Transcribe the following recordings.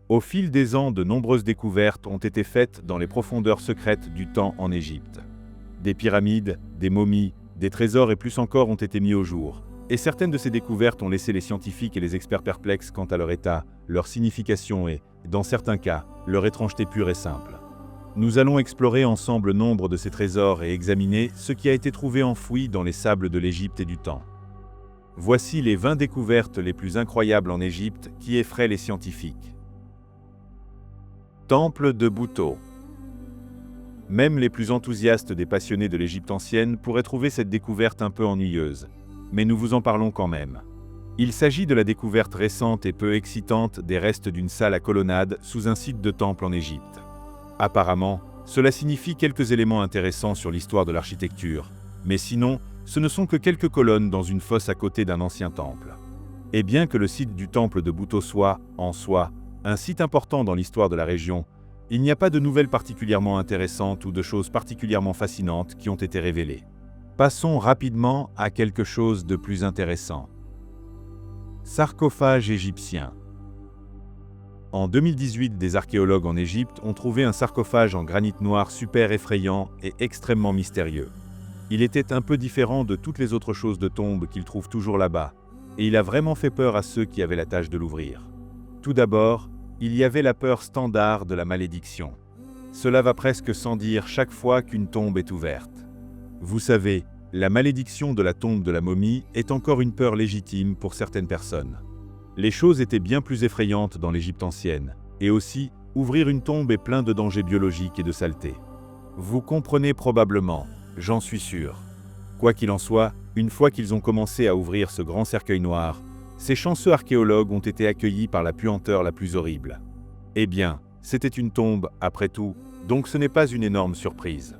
Au fil des ans, de nombreuses découvertes ont été faites dans les profondeurs secrètes du temps en Égypte. Des pyramides, des momies, des trésors et plus encore ont été mis au jour. Et certaines de ces découvertes ont laissé les scientifiques et les experts perplexes quant à leur état, leur signification et, dans certains cas, leur étrangeté pure et simple. Nous allons explorer ensemble nombre de ces trésors et examiner ce qui a été trouvé enfoui dans les sables de l'Égypte et du temps. Voici les 20 découvertes les plus incroyables en Égypte qui effraient les scientifiques. Temple de Bouto. Même les plus enthousiastes des passionnés de l'Égypte ancienne pourraient trouver cette découverte un peu ennuyeuse, mais nous vous en parlons quand même. Il s'agit de la découverte récente et peu excitante des restes d'une salle à colonnade sous un site de temple en Égypte. Apparemment, cela signifie quelques éléments intéressants sur l'histoire de l'architecture, mais sinon, ce ne sont que quelques colonnes dans une fosse à côté d'un ancien temple. Et bien que le site du temple de Bouto soit, en soi, un site important dans l'histoire de la région, il n'y a pas de nouvelles particulièrement intéressantes ou de choses particulièrement fascinantes qui ont été révélées. Passons rapidement à quelque chose de plus intéressant. Sarcophage égyptien. En 2018, des archéologues en Égypte ont trouvé un sarcophage en granit noir super effrayant et extrêmement mystérieux. Il était un peu différent de toutes les autres choses de tombes qu'ils trouvent toujours là-bas, et il a vraiment fait peur à ceux qui avaient la tâche de l'ouvrir. Tout d'abord, il y avait la peur standard de la malédiction. Cela va presque sans dire chaque fois qu'une tombe est ouverte. Vous savez, la malédiction de la tombe de la momie est encore une peur légitime pour certaines personnes. Les choses étaient bien plus effrayantes dans l'Égypte ancienne, et aussi, ouvrir une tombe est plein de dangers biologiques et de saleté. Vous comprenez probablement, j'en suis sûr. Quoi qu'il en soit, une fois qu'ils ont commencé à ouvrir ce grand cercueil noir, ces chanceux archéologues ont été accueillis par la puanteur la plus horrible. Eh bien, c'était une tombe, après tout, donc ce n'est pas une énorme surprise.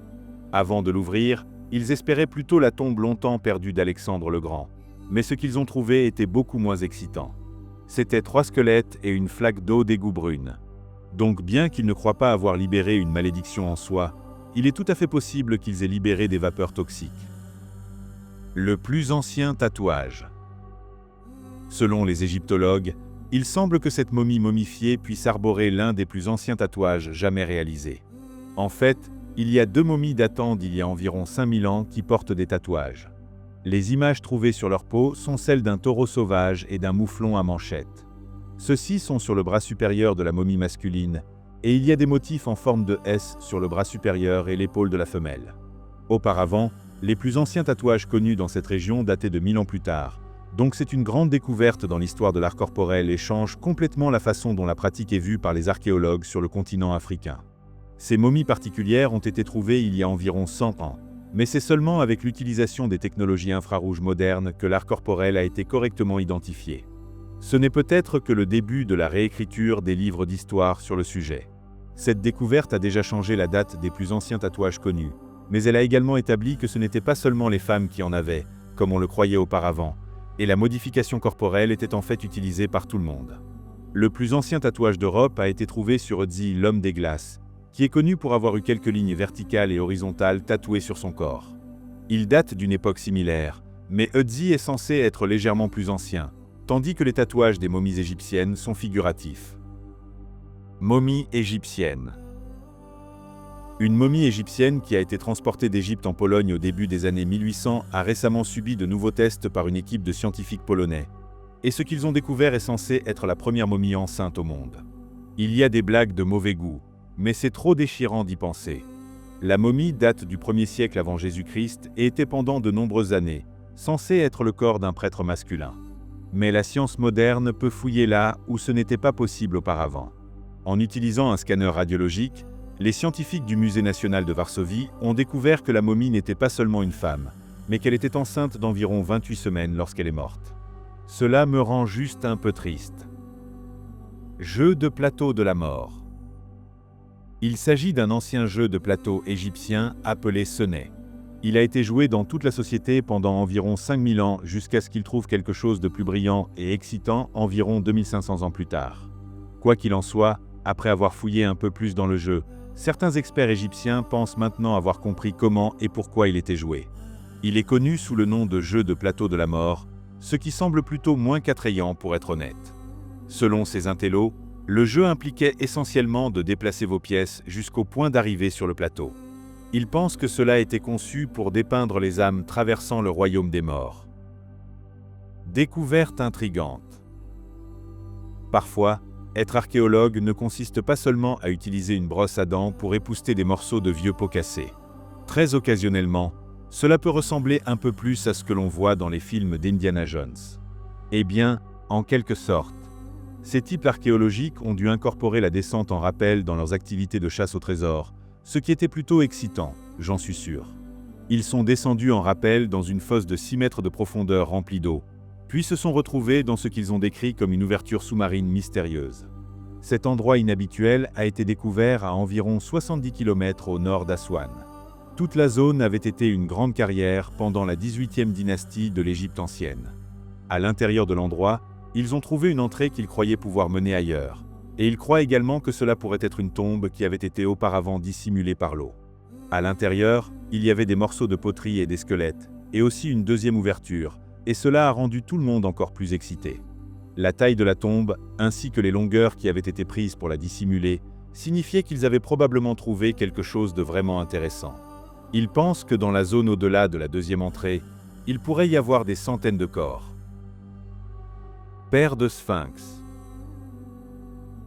Avant de l'ouvrir, ils espéraient plutôt la tombe longtemps perdue d'Alexandre le Grand. Mais ce qu'ils ont trouvé était beaucoup moins excitant. C'étaient 3 squelettes et une flaque d'eau d'égout brune. Donc bien qu'ils ne croient pas avoir libéré une malédiction en soi, il est tout à fait possible qu'ils aient libéré des vapeurs toxiques. Le plus ancien tatouage. Selon les égyptologues, il semble que cette momie momifiée puisse arborer l'un des plus anciens tatouages jamais réalisés. En fait, il y a 2 momies datant d'il y a environ 5000 ans qui portent des tatouages. Les images trouvées sur leur peau sont celles d'un taureau sauvage et d'un mouflon à manchettes. Ceux-ci sont sur le bras supérieur de la momie masculine, et il y a des motifs en forme de S sur le bras supérieur et l'épaule de la femelle. Auparavant, les plus anciens tatouages connus dans cette région dataient de 1000 ans plus tard. Donc c'est une grande découverte dans l'histoire de l'art corporel et change complètement la façon dont la pratique est vue par les archéologues sur le continent africain. Ces momies particulières ont été trouvées il y a environ 100 ans, mais c'est seulement avec l'utilisation des technologies infrarouges modernes que l'art corporel a été correctement identifié. Ce n'est peut-être que le début de la réécriture des livres d'histoire sur le sujet. Cette découverte a déjà changé la date des plus anciens tatouages connus, mais elle a également établi que ce n'était pas seulement les femmes qui en avaient, comme on le croyait auparavant, et la modification corporelle était en fait utilisée par tout le monde. Le plus ancien tatouage d'Europe a été trouvé sur Ötzi, l'homme des glaces, qui est connu pour avoir eu quelques lignes verticales et horizontales tatouées sur son corps. Il date d'une époque similaire, mais Ötzi est censé être légèrement plus ancien, tandis que les tatouages des momies égyptiennes sont figuratifs. Momie égyptienne. Une momie égyptienne qui a été transportée d'Égypte en Pologne au début des années 1800 a récemment subi de nouveaux tests par une équipe de scientifiques polonais. Et ce qu'ils ont découvert est censé être la première momie enceinte au monde. Il y a des blagues de mauvais goût, mais c'est trop déchirant d'y penser. La momie date du 1er siècle avant Jésus-Christ et était pendant de nombreuses années censée être le corps d'un prêtre masculin. Mais la science moderne peut fouiller là où ce n'était pas possible auparavant. En utilisant un scanner radiologique, les scientifiques du Musée national de Varsovie ont découvert que la momie n'était pas seulement une femme, mais qu'elle était enceinte d'environ 28 semaines lorsqu'elle est morte. Cela me rend juste un peu triste. Jeu de plateau de la mort. Il s'agit d'un ancien jeu de plateau égyptien appelé Senet. Il a été joué dans toute la société pendant environ 5000 ans jusqu'à ce qu'il trouve quelque chose de plus brillant et excitant environ 2500 ans plus tard. Quoi qu'il en soit, après avoir fouillé un peu plus dans le jeu, certains experts égyptiens pensent maintenant avoir compris comment et pourquoi il était joué. Il est connu sous le nom de jeu de plateau de la mort, ce qui semble plutôt moins qu'attrayant pour être honnête. Selon ces intellos, Le jeu impliquait essentiellement de déplacer vos pièces jusqu'au point d'arrivée sur le plateau. Ils pensent que cela a été conçu pour dépeindre les âmes traversant le royaume des morts. Découverte intrigante. Parfois, être archéologue ne consiste pas seulement à utiliser une brosse à dents pour épousseter des morceaux de vieux pots cassés. Très occasionnellement, cela peut ressembler un peu plus à ce que l'on voit dans les films d'Indiana Jones. Eh bien, en quelque sorte, ces types archéologiques ont dû incorporer la descente en rappel dans leurs activités de chasse au trésor, ce qui était plutôt excitant, j'en suis sûr. Ils sont descendus en rappel dans une fosse de 6 mètres de profondeur remplie d'eau, puis se sont retrouvés dans ce qu'ils ont décrit comme une ouverture sous-marine mystérieuse. Cet endroit inhabituel a été découvert à environ 70 km au nord d'Aswan. Toute la zone avait été une grande carrière pendant la 18e dynastie de l'Égypte ancienne. À l'intérieur de l'endroit, ils ont trouvé une entrée qu'ils croyaient pouvoir mener ailleurs, et ils croient également que cela pourrait être une tombe qui avait été auparavant dissimulée par l'eau. À l'intérieur, il y avait des morceaux de poterie et des squelettes, et aussi une deuxième ouverture, et cela a rendu tout le monde encore plus excité. La taille de la tombe, ainsi que les longueurs qui avaient été prises pour la dissimuler, signifiaient qu'ils avaient probablement trouvé quelque chose de vraiment intéressant. Ils pensent que dans la zone au-delà de la deuxième entrée, il pourrait y avoir des centaines de corps. Paire de sphinx.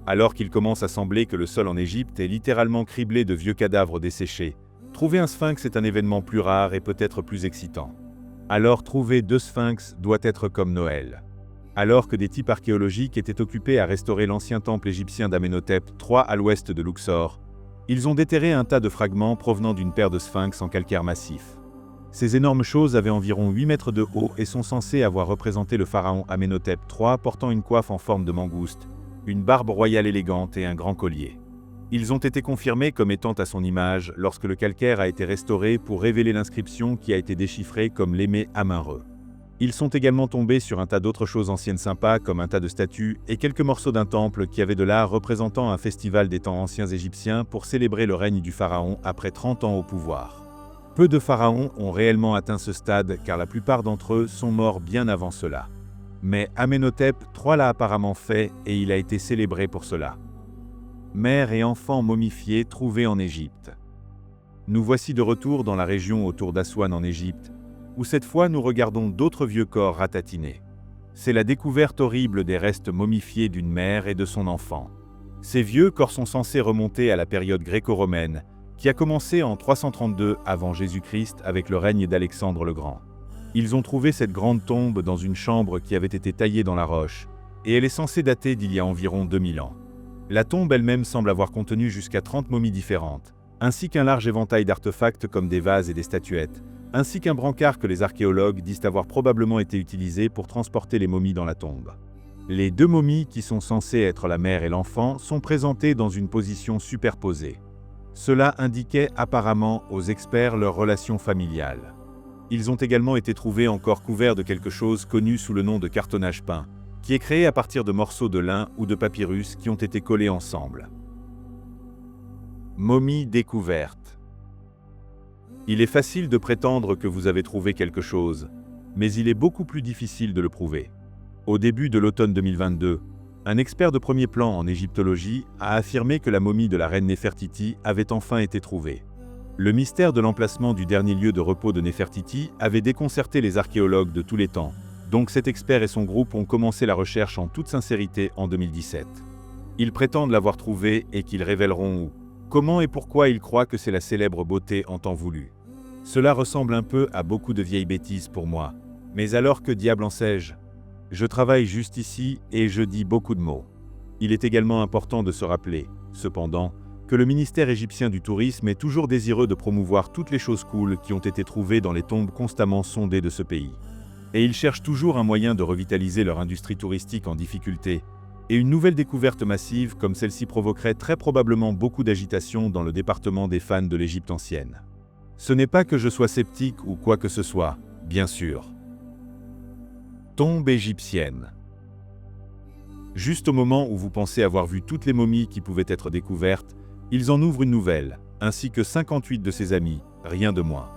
Alors qu'il commence à sembler que le sol en Égypte est littéralement criblé de vieux cadavres desséchés, trouver un sphinx est un événement plus rare et peut-être plus excitant. Alors trouver 2 sphinx doit être comme Noël. Alors que des types archéologiques étaient occupés à restaurer l'ancien temple égyptien d'Amenhotep III à l'ouest de Luxor, ils ont déterré un tas de fragments provenant d'une paire de sphinx en calcaire massif. Ces énormes choses avaient environ 8 mètres de haut et sont censées avoir représenté le pharaon Amenhotep III portant une coiffe en forme de mangouste, une barbe royale élégante et un grand collier. Ils ont été confirmés comme étant à son image lorsque le calcaire a été restauré pour révéler l'inscription qui a été déchiffrée comme l'Aimé Amenreux. Ils sont également tombés sur un tas d'autres choses anciennes sympas comme un tas de statues et quelques morceaux d'un temple qui avait de l'art représentant un festival des temps anciens égyptiens pour célébrer le règne du pharaon après 30 ans au pouvoir. Peu de pharaons ont réellement atteint ce stade car la plupart d'entre eux sont morts bien avant cela. Mais Amenhotep III l'a apparemment fait et il a été célébré pour cela. Mère et enfants momifiés trouvés en Égypte. Nous voici de retour dans la région autour d'Aswan en Égypte, où cette fois nous regardons d'autres vieux corps ratatinés. C'est la découverte horrible des restes momifiés d'une mère et de son enfant. Ces vieux corps sont censés remonter à la période gréco-romaine, qui a commencé en 332 avant Jésus-Christ avec le règne d'Alexandre le Grand. Ils ont trouvé cette grande tombe dans une chambre qui avait été taillée dans la roche, et elle est censée dater d'il y a environ 2000 ans. La tombe elle-même semble avoir contenu jusqu'à 30 momies différentes, ainsi qu'un large éventail d'artefacts comme des vases et des statuettes, ainsi qu'un brancard que les archéologues disent avoir probablement été utilisé pour transporter les momies dans la tombe. Les 2 momies qui sont censées être la mère et l'enfant sont présentées dans une position superposée. Cela indiquait apparemment aux experts leur relation familiale. Ils ont également été trouvés encore couverts de quelque chose connu sous le nom de cartonnage peint, qui est créé à partir de morceaux de lin ou de papyrus qui ont été collés ensemble. Momie découverte. Il est facile de prétendre que vous avez trouvé quelque chose, mais il est beaucoup plus difficile de le prouver. Au début de l'automne 2022, un expert de premier plan en égyptologie a affirmé que la momie de la reine Néfertiti avait enfin été trouvée. Le mystère de l'emplacement du dernier lieu de repos de Néfertiti avait déconcerté les archéologues de tous les temps, donc cet expert et son groupe ont commencé la recherche en toute sincérité en 2017. Ils prétendent l'avoir trouvée et qu'ils révéleront où, comment et pourquoi ils croient que c'est la célèbre beauté en temps voulu. Cela ressemble un peu à beaucoup de vieilles bêtises pour moi, mais alors que diable en sais-je ? Je travaille juste ici et je dis beaucoup de mots. Il est également important de se rappeler, cependant, que le ministère égyptien du tourisme est toujours désireux de promouvoir toutes les choses cool qui ont été trouvées dans les tombes constamment sondées de ce pays. Et ils cherchent toujours un moyen de revitaliser leur industrie touristique en difficulté, et une nouvelle découverte massive comme celle-ci provoquerait très probablement beaucoup d'agitation dans le département des fans de l'Égypte ancienne. Ce n'est pas que je sois sceptique ou quoi que ce soit, bien sûr. Tombe égyptienne. Juste au moment où vous pensez avoir vu toutes les momies qui pouvaient être découvertes, ils en ouvrent une nouvelle, ainsi que 58 de ses amis, rien de moins.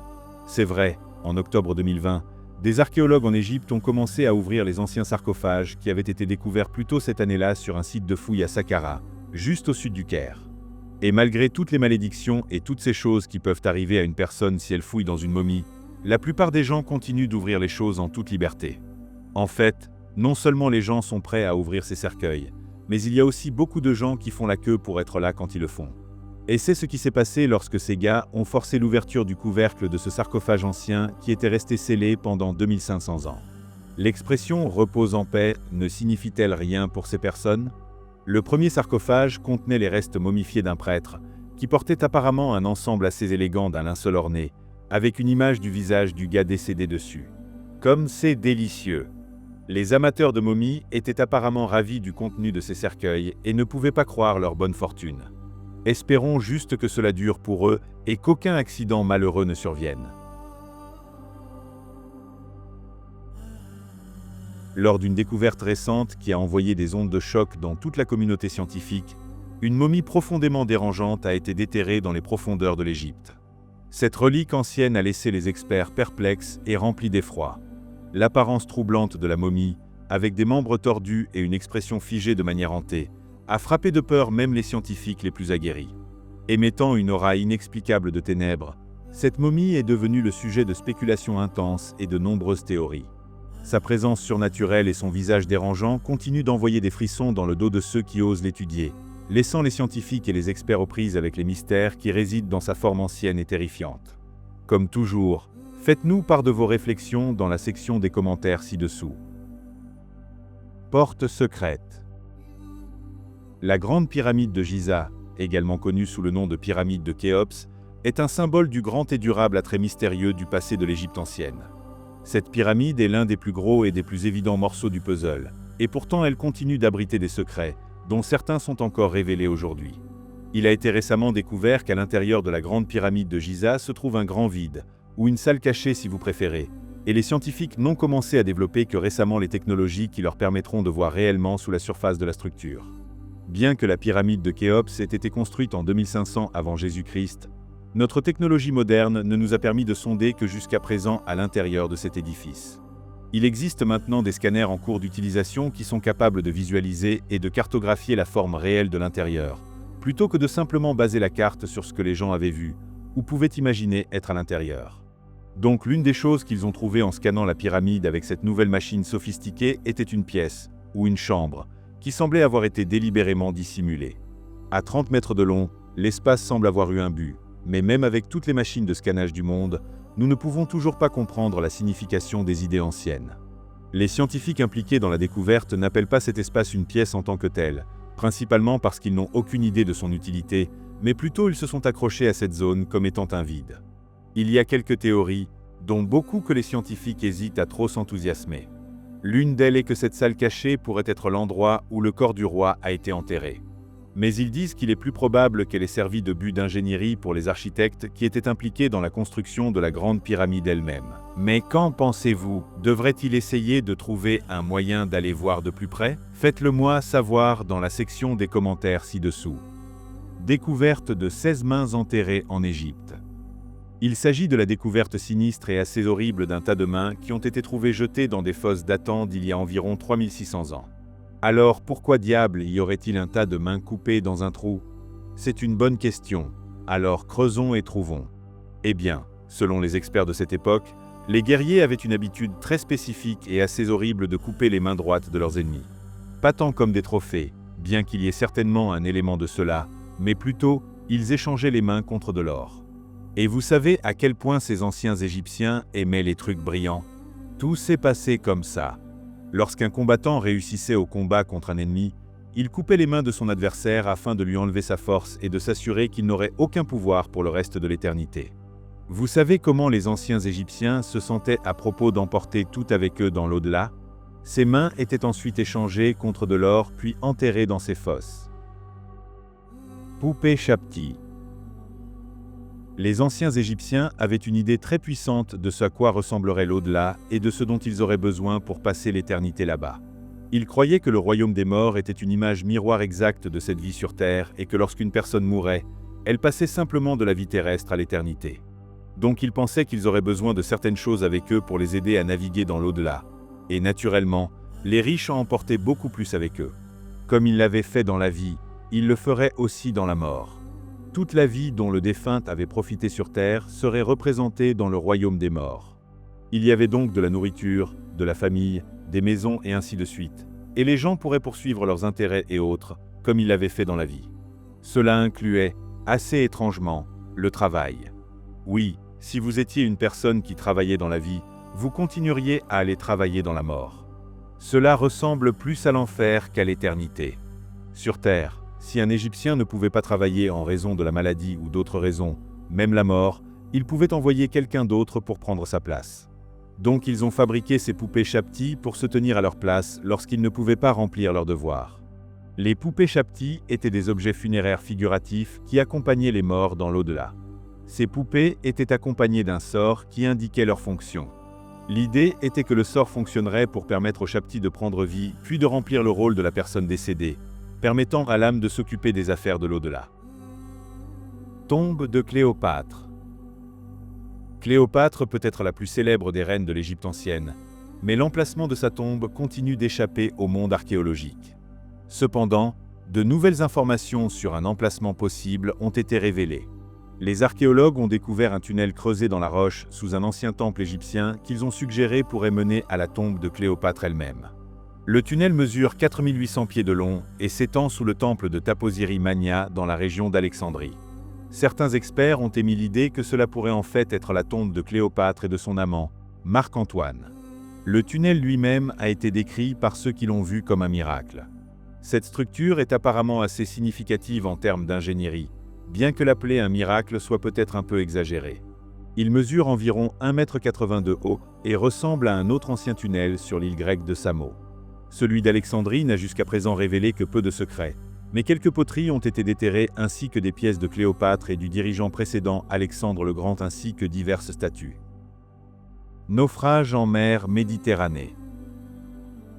C'est vrai, en octobre 2020, Des archéologues en Égypte ont commencé à ouvrir les anciens sarcophages qui avaient été découverts plus tôt cette année-là sur un site de fouilles à Saqqara, juste au sud du Caire. Et malgré toutes les malédictions et toutes ces choses qui peuvent arriver à une personne si elle fouille dans une momie, la plupart des gens continuent d'ouvrir les choses en toute liberté. En fait, non seulement les gens sont prêts à ouvrir ces cercueils, mais il y a aussi beaucoup de gens qui font la queue pour être là quand ils le font. Et c'est ce qui s'est passé lorsque ces gars ont forcé l'ouverture du couvercle de ce sarcophage ancien qui était resté scellé pendant 2500 ans. L'expression « repose en paix » ne signifie-t-elle rien pour ces personnes? Le premier sarcophage contenait les restes momifiés d'un prêtre, qui portait apparemment un ensemble assez élégant d'un linceul orné, avec une image du visage du gars décédé dessus. Comme c'est délicieux! Les amateurs de momies étaient apparemment ravis du contenu de ces cercueils et ne pouvaient pas croire leur bonne fortune. Espérons juste que cela dure pour eux et qu'aucun accident malheureux ne survienne. Lors d'une découverte récente qui a envoyé des ondes de choc dans toute la communauté scientifique, une momie profondément dérangeante a été déterrée dans les profondeurs de l'Égypte. Cette relique ancienne a laissé les experts perplexes et remplis d'effroi. L'apparence troublante de la momie, avec des membres tordus et une expression figée de manière hantée, a frappé de peur même les scientifiques les plus aguerris. Émettant une aura inexplicable de ténèbres, cette momie est devenue le sujet de spéculations intenses et de nombreuses théories. Sa présence surnaturelle et son visage dérangeant continuent d'envoyer des frissons dans le dos de ceux qui osent l'étudier, laissant les scientifiques et les experts aux prises avec les mystères qui résident dans sa forme ancienne et terrifiante. Comme toujours, faites-nous part de vos réflexions dans la section des commentaires ci-dessous. Porte secrète. La grande pyramide de Giza, également connue sous le nom de pyramide de Khéops, est un symbole du grand et durable attrait mystérieux du passé de l'Égypte ancienne. Cette pyramide est l'un des plus gros et des plus évidents morceaux du puzzle, et pourtant elle continue d'abriter des secrets, dont certains sont encore révélés aujourd'hui. Il a été récemment découvert qu'à l'intérieur de la grande pyramide de Giza se trouve un grand vide, ou une salle cachée si vous préférez, et les scientifiques n'ont commencé à développer que récemment les technologies qui leur permettront de voir réellement sous la surface de la structure. Bien que la pyramide de Khéops ait été construite en 2500 avant Jésus-Christ, notre technologie moderne ne nous a permis de sonder que jusqu'à présent à l'intérieur de cet édifice. Il existe maintenant des scanners en cours d'utilisation qui sont capables de visualiser et de cartographier la forme réelle de l'intérieur, plutôt que de simplement baser la carte sur ce que les gens avaient vu ou pouvaient imaginer être à l'intérieur. Donc l'une des choses qu'ils ont trouvées en scannant la pyramide avec cette nouvelle machine sophistiquée était une pièce, ou une chambre, qui semblait avoir été délibérément dissimulée. À 30 mètres de long, l'espace semble avoir eu un but, mais même avec toutes les machines de scannage du monde, nous ne pouvons toujours pas comprendre la signification des idées anciennes. Les scientifiques impliqués dans la découverte n'appellent pas cet espace une pièce en tant que telle, principalement parce qu'ils n'ont aucune idée de son utilité, mais plutôt ils se sont accrochés à cette zone comme étant un vide. Il y a quelques théories, dont beaucoup que les scientifiques hésitent à trop s'enthousiasmer. L'une d'elles est que cette salle cachée pourrait être l'endroit où le corps du roi a été enterré. Mais ils disent qu'il est plus probable qu'elle ait servi de but d'ingénierie pour les architectes qui étaient impliqués dans la construction de la grande pyramide elle-même. Mais qu'en pensez-vous? Devrait-il essayer de trouver un moyen d'aller voir de plus près? Faites-le moi savoir dans la section des commentaires ci-dessous. Découverte de 16 mains enterrées en Égypte. Il s'agit de la découverte sinistre et assez horrible d'un tas de mains qui ont été trouvées jetées dans des fosses datant d'il y a environ 3600 ans. Alors pourquoi diable y aurait-il un tas de mains coupées dans un trou? C'est une bonne question. Alors creusons et trouvons. Eh bien, selon les experts de cette époque, les guerriers avaient une habitude très spécifique et assez horrible de couper les mains droites de leurs ennemis. Pas tant comme des trophées, bien qu'il y ait certainement un élément de cela, mais plutôt, ils échangeaient les mains contre de l'or. Et vous savez à quel point ces anciens Égyptiens aimaient les trucs brillants? Tout s'est passé comme ça. Lorsqu'un combattant réussissait au combat contre un ennemi, il coupait les mains de son adversaire afin de lui enlever sa force et de s'assurer qu'il n'aurait aucun pouvoir pour le reste de l'éternité. Vous savez comment les anciens Égyptiens se sentaient à propos d'emporter tout avec eux dans l'au-delà? Ces mains étaient ensuite échangées contre de l'or puis enterrées dans ces fosses. Poupée Chapti. Les anciens Égyptiens avaient une idée très puissante de ce à quoi ressemblerait l'au-delà et de ce dont ils auraient besoin pour passer l'éternité là-bas. Ils croyaient que le royaume des morts était une image miroir exacte de cette vie sur Terre et que lorsqu'une personne mourait, elle passait simplement de la vie terrestre à l'éternité. Donc ils pensaient qu'ils auraient besoin de certaines choses avec eux pour les aider à naviguer dans l'au-delà. Et naturellement, les riches en emportaient beaucoup plus avec eux. Comme ils l'avaient fait dans la vie, ils le feraient aussi dans la mort. Toute la vie dont le défunt avait profité sur terre serait représentée dans le royaume des morts. Il y avait donc de la nourriture, de la famille, des maisons et ainsi de suite. Et les gens pourraient poursuivre leurs intérêts et autres, comme ils l'avaient fait dans la vie. Cela incluait, assez étrangement, le travail. Oui, si vous étiez une personne qui travaillait dans la vie, vous continueriez à aller travailler dans la mort. Cela ressemble plus à l'enfer qu'à l'éternité. Sur terre, si un Égyptien ne pouvait pas travailler en raison de la maladie ou d'autres raisons, même la mort, il pouvait envoyer quelqu'un d'autre pour prendre sa place. Donc ils ont fabriqué ces poupées Chapti pour se tenir à leur place lorsqu'ils ne pouvaient pas remplir leurs devoirs. Les poupées Chapti étaient des objets funéraires figuratifs qui accompagnaient les morts dans l'au-delà. Ces poupées étaient accompagnées d'un sort qui indiquait leur fonction. L'idée était que le sort fonctionnerait pour permettre au Chapti de prendre vie, puis de remplir le rôle de la personne décédée, permettant à l'âme de s'occuper des affaires de l'au-delà. Tombe de Cléopâtre. Cléopâtre peut être la plus célèbre des reines de l'Égypte ancienne, mais l'emplacement de sa tombe continue d'échapper au monde archéologique. Cependant, de nouvelles informations sur un emplacement possible ont été révélées. Les archéologues ont découvert un tunnel creusé dans la roche sous un ancien temple égyptien qu'ils ont suggéré pourrait mener à la tombe de Cléopâtre elle-même. Le tunnel mesure 4800 pieds de long et s'étend sous le temple de Taposiri Mania dans la région d'Alexandrie. Certains experts ont émis l'idée que cela pourrait en fait être la tombe de Cléopâtre et de son amant, Marc-Antoine. Le tunnel lui-même a été décrit par ceux qui l'ont vu comme un miracle. Cette structure est apparemment assez significative en termes d'ingénierie, bien que l'appeler un miracle soit peut-être un peu exagéré. Il mesure environ 1,80 m de haut et ressemble à un autre ancien tunnel sur l'île grecque de Samo. Celui d'Alexandrie n'a jusqu'à présent révélé que peu de secrets, mais quelques poteries ont été déterrées ainsi que des pièces de Cléopâtre et du dirigeant précédent Alexandre le Grand ainsi que diverses statues. Naufrage en mer Méditerranée.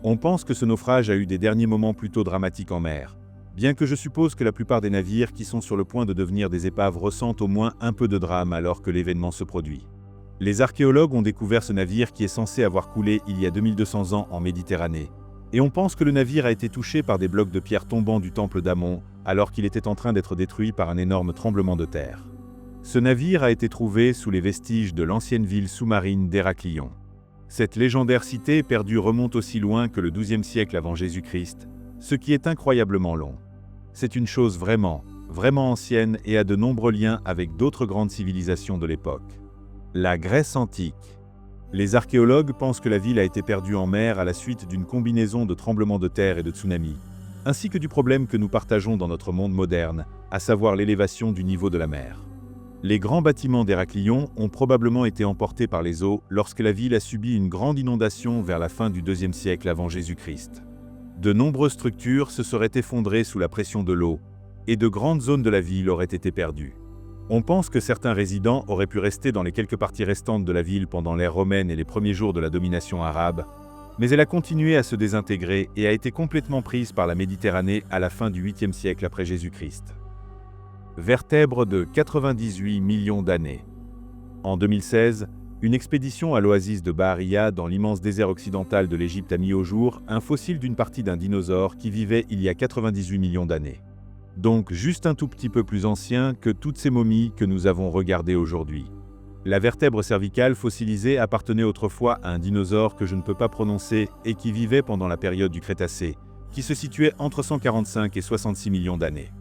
On pense que ce naufrage a eu des derniers moments plutôt dramatiques en mer, bien que je suppose que la plupart des navires qui sont sur le point de devenir des épaves ressentent au moins un peu de drame alors que l'événement se produit. Les archéologues ont découvert ce navire qui est censé avoir coulé il y a 2200 ans en Méditerranée, et on pense que le navire a été touché par des blocs de pierre tombant du temple d'Amon alors qu'il était en train d'être détruit par un énorme tremblement de terre. Ce navire a été trouvé sous les vestiges de l'ancienne ville sous-marine d'Héraclion. Cette légendaire cité perdue remonte aussi loin que le XIIe siècle avant Jésus-Christ, ce qui est incroyablement long. C'est une chose vraiment ancienne et a de nombreux liens avec d'autres grandes civilisations de l'époque. La Grèce antique. Les archéologues pensent que la ville a été perdue en mer à la suite d'une combinaison de tremblements de terre et de tsunamis, ainsi que du problème que nous partageons dans notre monde moderne, à savoir l'élévation du niveau de la mer. Les grands bâtiments d'Héraclion ont probablement été emportés par les eaux lorsque la ville a subi une grande inondation vers la fin du IIe siècle avant Jésus-Christ. De nombreuses structures se seraient effondrées sous la pression de l'eau, et de grandes zones de la ville auraient été perdues. On pense que certains résidents auraient pu rester dans les quelques parties restantes de la ville pendant l'ère romaine et les premiers jours de la domination arabe, mais elle a continué à se désintégrer et a été complètement prise par la Méditerranée à la fin du 8e siècle après Jésus-Christ. Vertèbre de 98 millions d'années. En 2016, une expédition à l'oasis de Bahariya dans l'immense désert occidental de l'Égypte a mis au jour un fossile d'une partie d'un dinosaure qui vivait il y a 98 millions d'années. Donc juste un tout petit peu plus ancien que toutes ces momies que nous avons regardées aujourd'hui. La vertèbre cervicale fossilisée appartenait autrefois à un dinosaure que je ne peux pas prononcer et qui vivait pendant la période du Crétacé, qui se situait entre 145 et 66 millions d'années.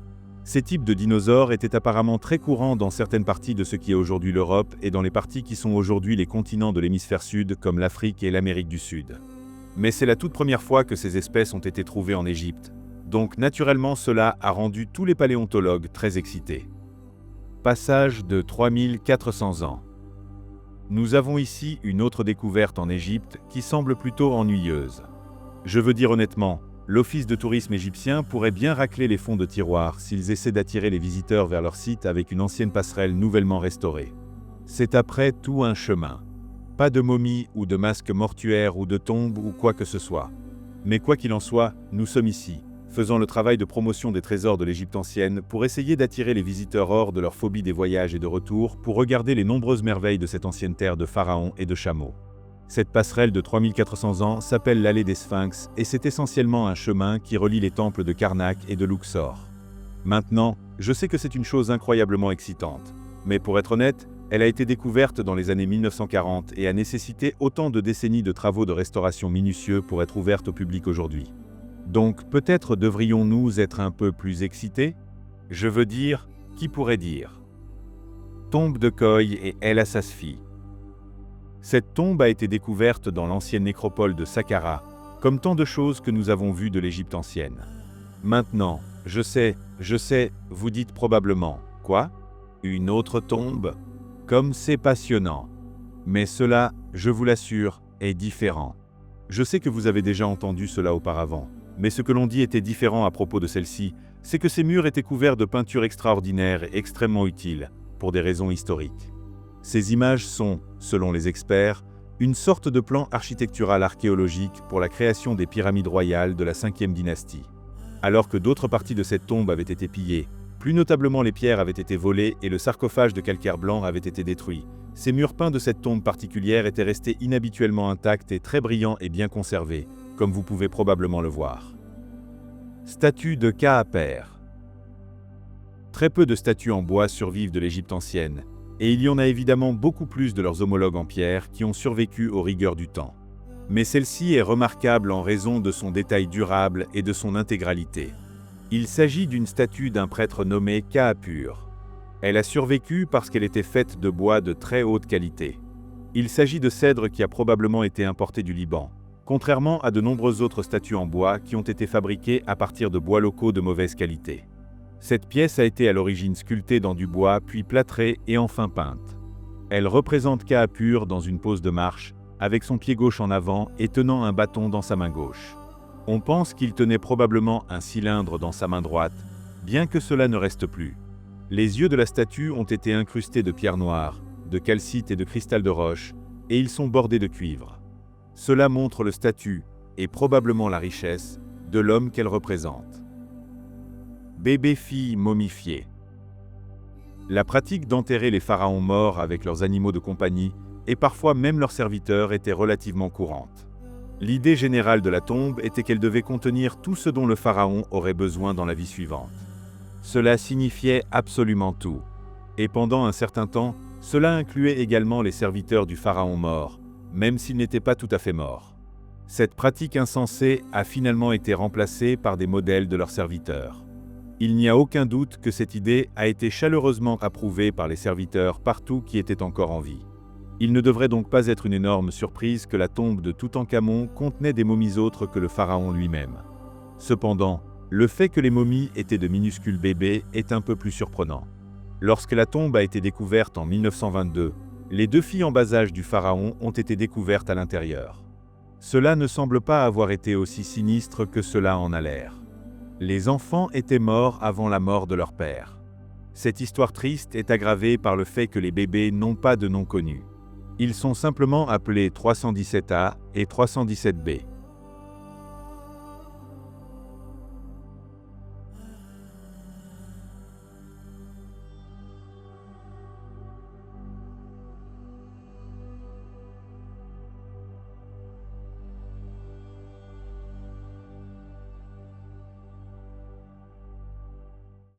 Ces types de dinosaures étaient apparemment très courants dans certaines parties de ce qui est aujourd'hui l'Europe et dans les parties qui sont aujourd'hui les continents de l'hémisphère sud comme l'Afrique et l'Amérique du Sud. Mais c'est la toute première fois que ces espèces ont été trouvées en Égypte. Donc naturellement cela a rendu tous les paléontologues très excités. Passage de 3400 ans. Nous avons ici une autre découverte en Égypte qui semble plutôt ennuyeuse. Je veux dire honnêtement, l'office de tourisme égyptien pourrait bien racler les fonds de tiroir s'ils essaient d'attirer les visiteurs vers leur site avec une ancienne passerelle nouvellement restaurée. C'est après tout un chemin. Pas de momies ou de masques mortuaires ou de tombes ou quoi que ce soit. Mais quoi qu'il en soit, nous sommes ici. faisant le travail de promotion des trésors de l'Égypte ancienne pour essayer d'attirer les visiteurs hors de leur phobie des voyages et de retour pour regarder les nombreuses merveilles de cette ancienne terre de pharaons et de chameaux. Cette passerelle de 3400 ans s'appelle l'allée des Sphinx et c'est essentiellement un chemin qui relie les temples de Karnak et de Luxor. Maintenant, je sais que c'est une chose incroyablement excitante, mais pour être honnête, elle a été découverte dans les années 1940 et a nécessité autant de décennies de travaux de restauration minutieux pour être ouverte au public aujourd'hui. Donc peut-être devrions-nous être un peu plus excités? Je veux dire, qui pourrait dire? Tombe de Khoï et El Asasfi. Cette tombe a été découverte dans l'ancienne nécropole de Saqqara, comme tant de choses que nous avons vues de l'Égypte ancienne. Maintenant, je sais, vous dites probablement, quoi? Une autre tombe? Comme c'est passionnant. Mais cela, je vous l'assure, est différent. Je sais que vous avez déjà entendu cela auparavant, mais ce que l'on dit était différent à propos de celle-ci, c'est que ces murs étaient couverts de peintures extraordinaires et extrêmement utiles, pour des raisons historiques. Ces images sont, selon les experts, une sorte de plan architectural archéologique pour la création des pyramides royales de la 5e dynastie. Alors que d'autres parties de cette tombe avaient été pillées, plus notablement les pierres avaient été volées et le sarcophage de calcaire blanc avait été détruit, ces murs peints de cette tombe particulière étaient restés inhabituellement intacts et très brillants et bien conservés, comme vous pouvez probablement le voir. Statue de Khafre. Très peu de statues en bois survivent de l'Égypte ancienne, et il y en a évidemment beaucoup plus de leurs homologues en pierre qui ont survécu aux rigueurs du temps. Mais celle-ci est remarquable en raison de son détail durable et de son intégralité. Il s'agit d'une statue d'un prêtre nommé Khafre. Elle a survécu parce qu'elle était faite de bois de très haute qualité. Il s'agit de cèdre qui a probablement été importé du Liban, contrairement à de nombreuses autres statues en bois qui ont été fabriquées à partir de bois locaux de mauvaise qualité. Cette pièce a été à l'origine sculptée dans du bois, puis plâtrée et enfin peinte. Elle représente Khafre dans une pose de marche, avec son pied gauche en avant et tenant un bâton dans sa main gauche. On pense qu'il tenait probablement un cylindre dans sa main droite, bien que cela ne reste plus. Les yeux de la statue ont été incrustés de pierres noires, de calcite et de cristal de roche, et ils sont bordés de cuivre. Cela montre le statut, et probablement la richesse, de l'homme qu'elle représente. Bébé-fille momifiée. La pratique d'enterrer les pharaons morts avec leurs animaux de compagnie, et parfois même leurs serviteurs, était relativement courante. L'idée générale de la tombe était qu'elle devait contenir tout ce dont le pharaon aurait besoin dans la vie suivante. Cela signifiait absolument tout. Et pendant un certain temps, cela incluait également les serviteurs du pharaon mort, même s'ils n'étaient pas tout à fait morts. Cette pratique insensée a finalement été remplacée par des modèles de leurs serviteurs. Il n'y a aucun doute que cette idée a été chaleureusement approuvée par les serviteurs partout qui étaient encore en vie. Il ne devrait donc pas être une énorme surprise que la tombe de Toutankhamon contenait des momies autres que le pharaon lui-même. Cependant, le fait que les momies étaient de minuscules bébés est un peu plus surprenant. Lorsque la tombe a été découverte en 1922, les 2 filles en bas âge du pharaon ont été découvertes à l'intérieur. Cela ne semble pas avoir été aussi sinistre que cela en a l'air. Les enfants étaient morts avant la mort de leur père. Cette histoire triste est aggravée par le fait que les bébés n'ont pas de nom connu. Ils sont simplement appelés 317A et 317B.